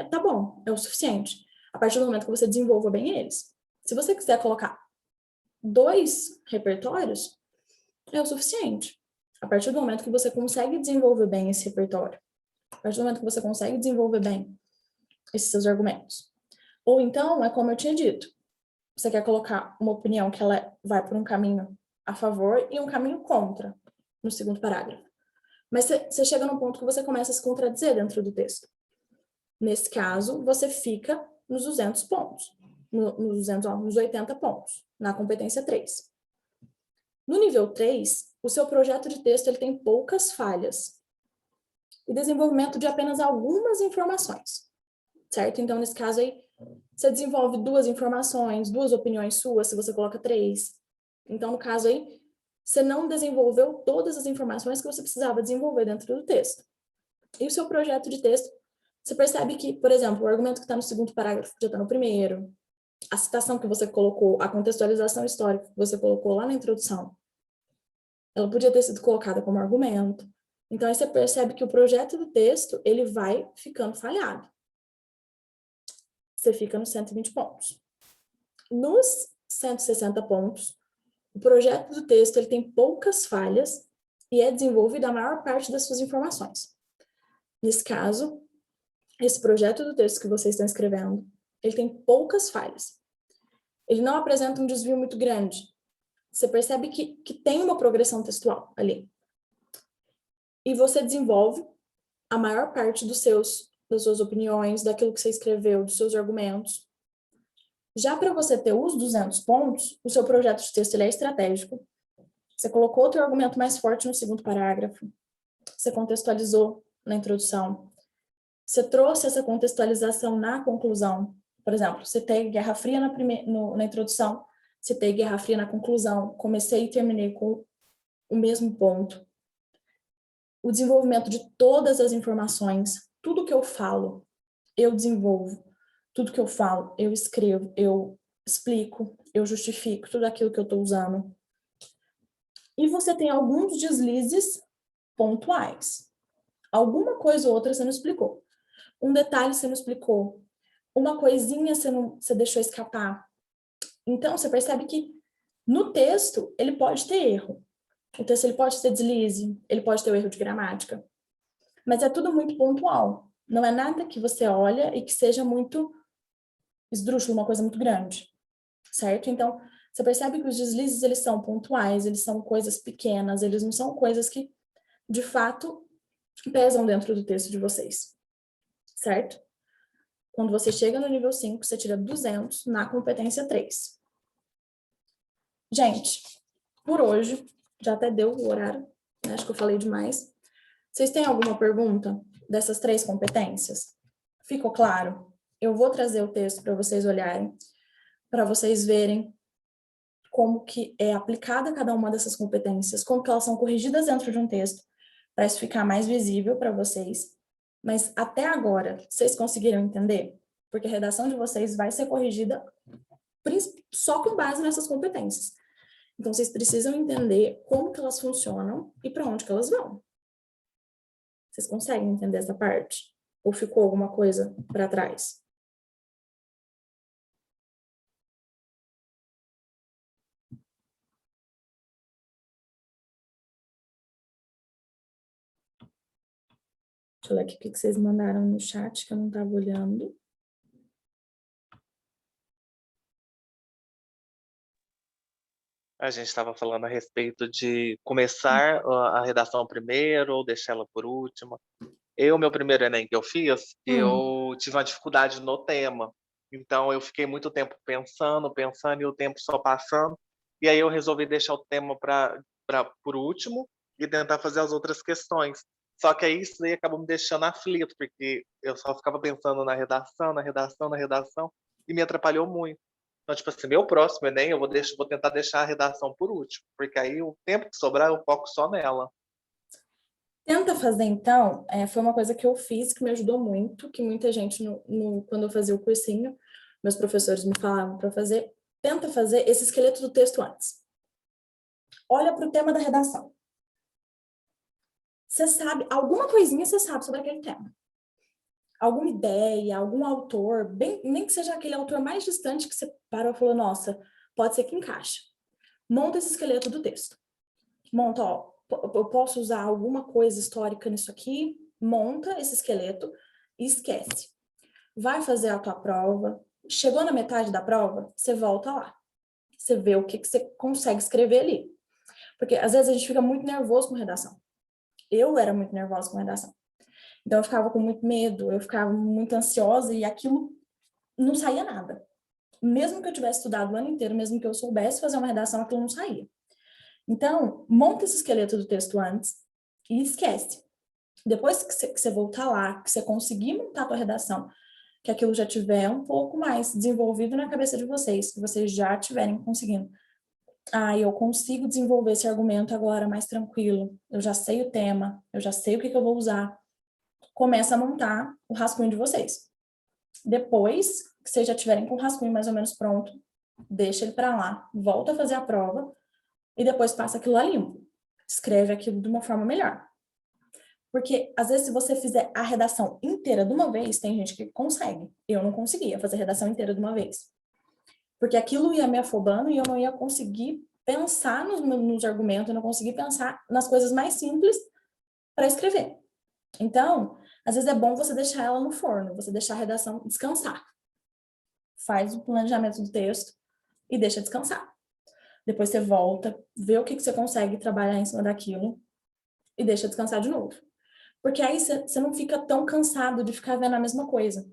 tá bom, é o suficiente. A partir do momento que você desenvolva bem eles. Se você quiser colocar 2 repertórios, é o suficiente. A partir do momento que você consegue desenvolver bem esse repertório. A partir do momento que você consegue desenvolver bem esses seus argumentos. Ou então, é como eu tinha dito, você quer colocar uma opinião que ela vai por um caminho a favor e um caminho contra, no segundo parágrafo. Mas você chega num ponto que você começa a se contradizer dentro do texto. Nesse caso, você fica nos 200 pontos, nos 80 pontos, na competência 3. No nível 3, o seu projeto de texto ele tem poucas falhas e desenvolvimento de apenas algumas informações, certo? Então, nesse caso aí, Você desenvolve 2 informações, 2 opiniões suas, se você coloca 3. Então, no caso aí, você não desenvolveu todas as informações que você precisava desenvolver dentro do texto. E o seu projeto de texto, você percebe que, por exemplo, o argumento que está no segundo parágrafo já está no primeiro, a citação que você colocou, a contextualização histórica que você colocou lá na introdução, ela podia ter sido colocada como argumento. Então, aí você percebe que o projeto do texto, ele vai ficando falhado. Você fica nos 120 pontos. Nos 160 pontos, o projeto do texto ele tem poucas falhas e é desenvolvido a maior parte das suas informações. Nesse caso, esse projeto do texto que vocês estão escrevendo, ele tem poucas falhas. Ele não apresenta um desvio muito grande. Você percebe que tem uma progressão textual ali. E você desenvolve a maior parte das suas opiniões, daquilo que você escreveu, dos seus argumentos. Já para você ter os 200 pontos, o seu projeto de texto ele é estratégico. Você colocou outro argumento mais forte no segundo parágrafo. Você contextualizou na introdução. Você trouxe essa contextualização na conclusão. Por exemplo, citei Guerra Fria na introdução, citei Guerra Fria na conclusão, comecei e terminei com o mesmo ponto. O desenvolvimento de todas as informações, tudo que eu falo, eu desenvolvo. Tudo que eu falo, eu escrevo, eu explico, eu justifico tudo aquilo que eu estou usando. E você tem alguns deslizes pontuais. Alguma coisa ou outra você não explicou. Um detalhe você não explicou. Uma coisinha você deixou escapar. Então, você percebe que no texto, ele pode ter erro. O texto ele pode ter deslize, ele pode ter um erro de gramática. Mas é tudo muito pontual. Não é nada que você olha e que seja muito esdrúxulo, uma coisa muito grande. Certo? Então, você percebe que os deslizes, eles são pontuais, eles são coisas pequenas, eles não são coisas que, de fato, pesam dentro do texto de vocês. Certo? Quando você chega no nível 5, você tira 200 na competência 3. Gente, por hoje, já até deu o horário, né? Acho que eu falei demais. Vocês têm alguma pergunta dessas 3 competências? Ficou claro? Eu vou trazer o texto para vocês olharem, para vocês verem como que é aplicada cada uma dessas competências, como que elas são corrigidas dentro de um texto, para isso ficar mais visível para vocês. Mas até agora, vocês conseguiram entender? Porque a redação de vocês vai ser corrigida só com base nessas competências. Então, vocês precisam entender como que elas funcionam e para onde que elas vão. Vocês conseguem entender essa parte? Ou ficou alguma coisa para trás? Deixa eu ler aqui o que vocês mandaram no chat, que eu não estava olhando. A gente estava falando a respeito de começar a redação primeiro ou deixá-la por última. Meu primeiro Enem que eu fiz, eu tive uma dificuldade no tema. Então, eu fiquei muito tempo pensando, e o tempo só passando. E aí eu resolvi deixar o tema por último e tentar fazer as outras questões. Só que aí isso aí acabou me deixando aflito, porque eu só ficava pensando na redação, e me atrapalhou muito. Então, tipo assim, meu próximo Enem, eu vou tentar deixar a redação por último, porque aí o tempo que sobrar eu foco só nela. Tenta fazer, então, foi uma coisa que eu fiz que me ajudou muito, que muita gente, quando eu fazia o cursinho, meus professores me falavam para fazer, tenta fazer esse esqueleto do texto antes. Olha para o tema da redação. Você sabe, alguma coisinha você sabe sobre aquele tema. Alguma ideia, algum autor, nem que seja aquele autor mais distante que você parou e falou, nossa, pode ser que encaixe. Monta esse esqueleto do texto. Monta, ó, eu posso usar alguma coisa histórica nisso aqui, monta esse esqueleto e esquece. Vai fazer a tua prova, chegou na metade da prova, você volta lá. Você vê o que você consegue escrever ali. Porque às vezes a gente fica muito nervoso com redação. Eu era muito nervosa com redação. Então eu ficava com muito medo, eu ficava muito ansiosa e aquilo não saía nada. Mesmo que eu tivesse estudado o ano inteiro, mesmo que eu soubesse fazer uma redação, aquilo não saía. Então, monta esse esqueleto do texto antes e esquece. Depois que você voltar lá, que você conseguir montar a tua redação, que aquilo já tiver um pouco mais desenvolvido na cabeça de vocês, que vocês já estiverem conseguindo. Eu consigo desenvolver esse argumento agora mais tranquilo, eu já sei o tema, eu já sei o que eu vou usar. Começa a montar o rascunho de vocês. Depois que vocês já tiverem com o rascunho mais ou menos pronto, deixa ele para lá, volta a fazer a prova e depois passa aquilo a limpo. Escreve aquilo de uma forma melhor. Porque, às vezes, se você fizer a redação inteira de uma vez, tem gente que consegue. Eu não conseguia fazer a redação inteira de uma vez. Porque aquilo ia me afobando e eu não ia conseguir pensar nos argumentos, eu não conseguia pensar nas coisas mais simples para escrever. Então, às vezes é bom você deixar ela no forno, você deixar a redação descansar. Faz o planejamento do texto e deixa descansar. Depois você volta, vê o que você consegue trabalhar em cima daquilo e deixa descansar de novo. Porque aí você não fica tão cansado de ficar vendo a mesma coisa.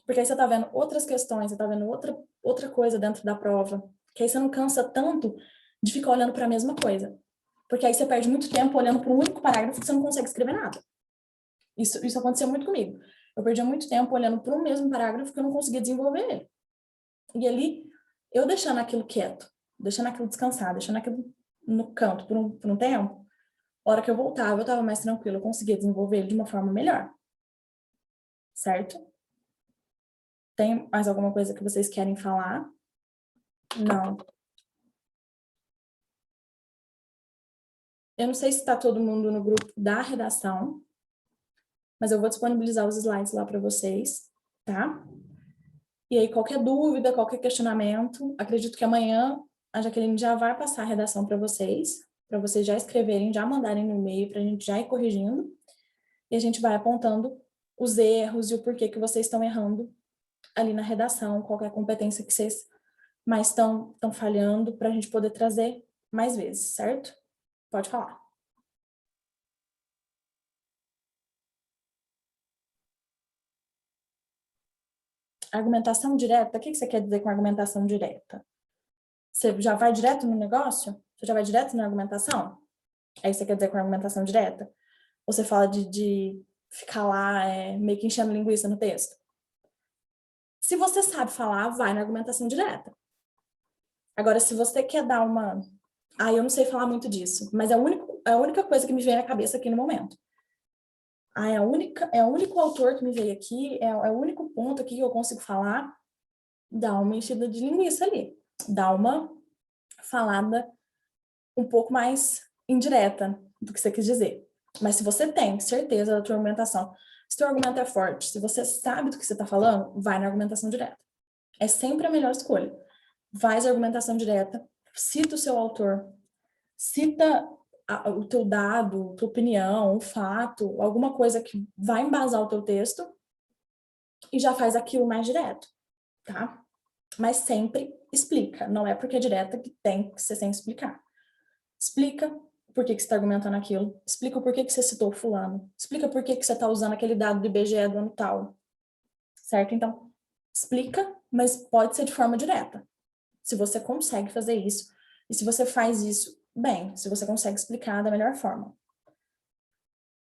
Porque aí você tá vendo outras questões, você tá vendo outra coisa dentro da prova. Que aí você não cansa tanto de ficar olhando para a mesma coisa. Porque aí você perde muito tempo olhando para um único parágrafo que você não consegue escrever nada. Isso aconteceu muito comigo. Eu perdia muito tempo olhando para o mesmo parágrafo que eu não conseguia desenvolver ele. E ali, eu deixando aquilo quieto, deixando aquilo descansar, deixando aquilo no canto por um tempo, a hora que eu voltava, eu estava mais tranquila, eu conseguia desenvolver ele de uma forma melhor. Certo? Tem mais alguma coisa que vocês querem falar? Não. Eu não sei se está todo mundo no grupo da redação, mas eu vou disponibilizar os slides lá para vocês, tá? E aí, qualquer dúvida, qualquer questionamento, acredito que amanhã a Jaqueline já vai passar a redação para vocês já escreverem, já mandarem no e-mail, para a gente já ir corrigindo. E a gente vai apontando os erros e o porquê que vocês estão errando ali na redação, qual é a competência que vocês mais estão falhando, para a gente poder trazer mais vezes, certo? Pode falar. Argumentação direta, o que você quer dizer com argumentação direta? Você já vai direto no negócio? Você já vai direto na argumentação? É isso que você quer dizer com argumentação direta? Ou você fala de ficar lá meio que enchendo linguiça no texto? Se você sabe falar, vai na argumentação direta. Agora, se você quer dar uma... eu não sei falar muito disso, mas é a única coisa que me vem na cabeça aqui no momento. É o único autor que me veio aqui, é o único ponto aqui que eu consigo falar, dá uma enchida de linguiça ali. Dá uma falada um pouco mais indireta do que você quis dizer. Mas se você tem certeza da tua argumentação, se teu argumento é forte, se você sabe do que você está falando, vai na argumentação direta. É sempre a melhor escolha. Vai na argumentação direta, cita o seu autor, cita o teu dado, tua opinião, um fato, alguma coisa que vai embasar o teu texto e já faz aquilo mais direto, tá? Mas sempre explica, não é porque é direta que tem que ser sem explicar. Explica por que você está argumentando aquilo, explica por que você citou fulano, explica por que você está usando aquele dado do IBGE do ano tal, certo? Então, explica, mas pode ser de forma direta, se você consegue fazer isso, e se você faz isso bem, se você consegue explicar da melhor forma.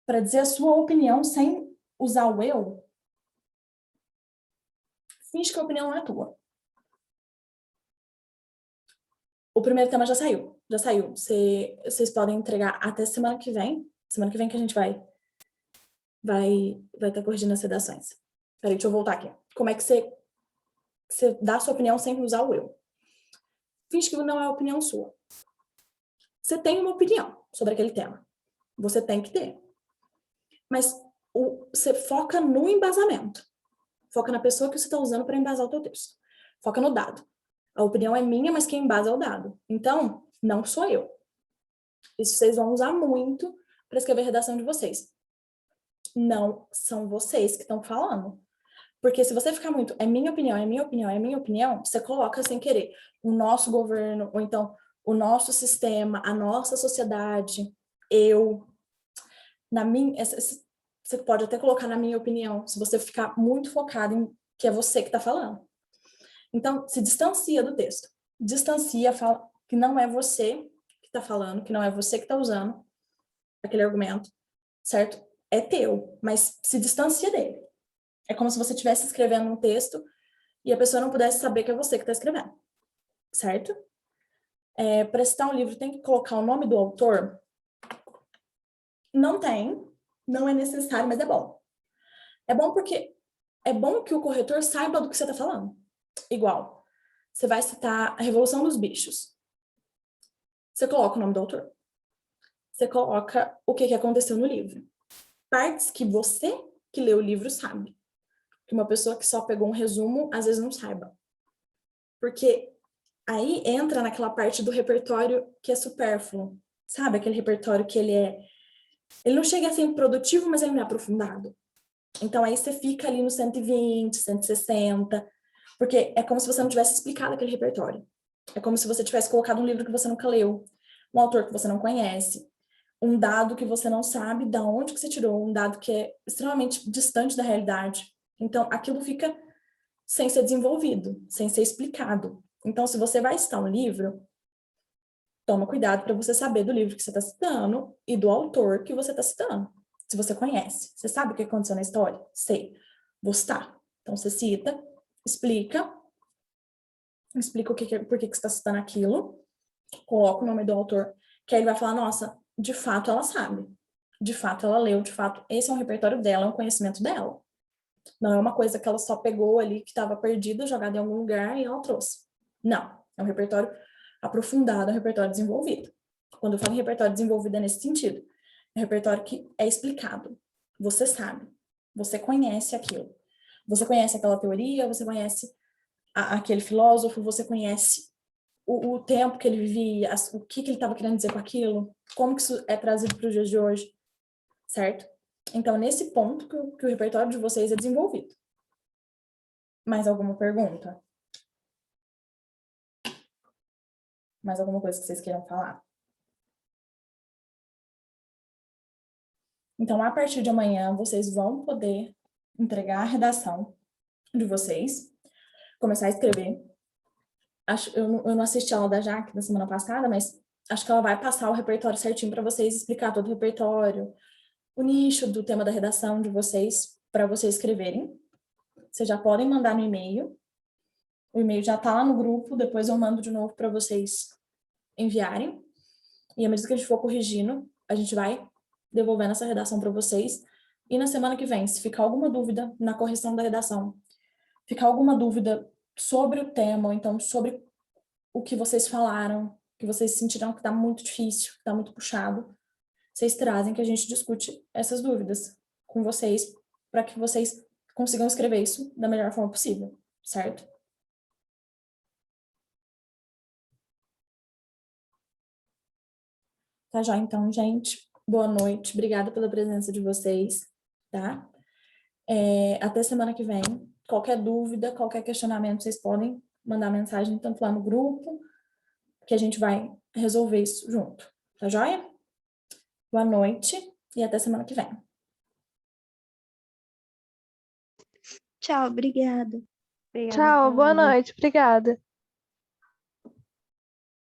Para dizer a sua opinião sem usar o eu, finge que a opinião não é tua. O primeiro tema já saiu. Vocês podem entregar até semana que vem que a gente vai estar corrigindo as redações. Peraí, deixa eu voltar aqui. Como é que você dá a sua opinião sem usar o eu? Finge que não é a opinião sua. Você tem uma opinião sobre aquele tema. Você tem que ter. Mas você foca no embasamento. Foca na pessoa que você está usando para embasar o teu texto. Foca no dado. A opinião é minha, mas quem embasa é o dado. Então, não sou eu. Isso vocês vão usar muito para escrever a redação de vocês. Não são vocês que estão falando. Porque se você ficar muito, é minha opinião, é minha opinião, é minha opinião, você coloca sem querer o nosso governo, ou então o nosso sistema, a nossa sociedade, eu, você pode até colocar na minha opinião, se você ficar muito focado em que é você que está falando. Então, se distancia do texto. Distancia, fala que não é você que está falando, que não é você que está usando aquele argumento, certo? É teu, mas se distancia dele. É como se você estivesse escrevendo um texto e a pessoa não pudesse saber que é você que está escrevendo, certo? Para citar um livro, tem que colocar o nome do autor? Não tem, não é necessário, mas é bom. É bom porque é bom que o corretor saiba do que você está falando. Igual, você vai citar A Revolução dos Bichos. Você coloca o nome do autor. Você coloca o que aconteceu no livro. Partes que você que leu o livro sabe. Que uma pessoa que só pegou um resumo, às vezes não saiba. Porque aí entra naquela parte do repertório que é supérfluo. Sabe? Aquele repertório que ele não chega a ser produtivo, mas ele não é aprofundado. Então aí você fica ali no 120, 160, porque é como se você não tivesse explicado aquele repertório. É como se você tivesse colocado um livro que você nunca leu, um autor que você não conhece, um dado que você não sabe de onde que você tirou, um dado que é extremamente distante da realidade. Então, aquilo fica sem ser desenvolvido, sem ser explicado. Então, se você vai citar um livro, toma cuidado para você saber do livro que você está citando e do autor que você está citando. Se você conhece, você sabe o que aconteceu na história? Sei. Vou citar. Então, você cita, explica o que por que você está citando aquilo, coloca o nome do autor, que aí ele vai falar, nossa, de fato ela sabe. De fato ela leu, de fato esse é um repertório dela, é um conhecimento dela. Não é uma coisa que ela só pegou ali, que estava perdida, jogada em algum lugar e ela trouxe. Não, é um repertório aprofundado, é um repertório desenvolvido. Quando eu falo em repertório desenvolvido é nesse sentido. É um repertório que é explicado. Você sabe, você conhece aquilo. Você conhece aquela teoria, você conhece aquele filósofo, você conhece o tempo que ele vivia, o que ele estava querendo dizer com aquilo, como que isso é trazido para os dias de hoje, certo? Então, nesse ponto que o repertório de vocês é desenvolvido. Mais alguma pergunta? Mais alguma coisa que vocês queiram falar? Então, a partir de amanhã, vocês vão poder entregar a redação de vocês, começar a escrever. Eu não assisti a aula da Jaque na semana passada, mas acho que ela vai passar o repertório certinho para vocês, explicar todo o repertório, o nicho do tema da redação de vocês, para vocês escreverem. Vocês já podem mandar no e-mail. O e-mail já está lá no grupo, depois eu mando de novo para vocês enviarem. E à medida que a gente for corrigindo, a gente vai devolvendo essa redação para vocês. E na semana que vem, se ficar alguma dúvida na correção da redação, ficar alguma dúvida sobre o tema, ou então sobre o que vocês falaram, que vocês sentiram que está muito difícil, que está muito puxado, vocês trazem que a gente discute essas dúvidas com vocês, para que vocês consigam escrever isso da melhor forma possível, certo? Tá já, então, gente. Boa noite. Obrigada pela presença de vocês, tá? Até semana que vem. Qualquer dúvida, qualquer questionamento, vocês podem mandar mensagem tanto lá no grupo, que a gente vai resolver isso junto. Tá joia? Boa noite e até semana que vem. Tchau, obrigada. Obrigada, Tchau, boa Flávia. noite, obrigada.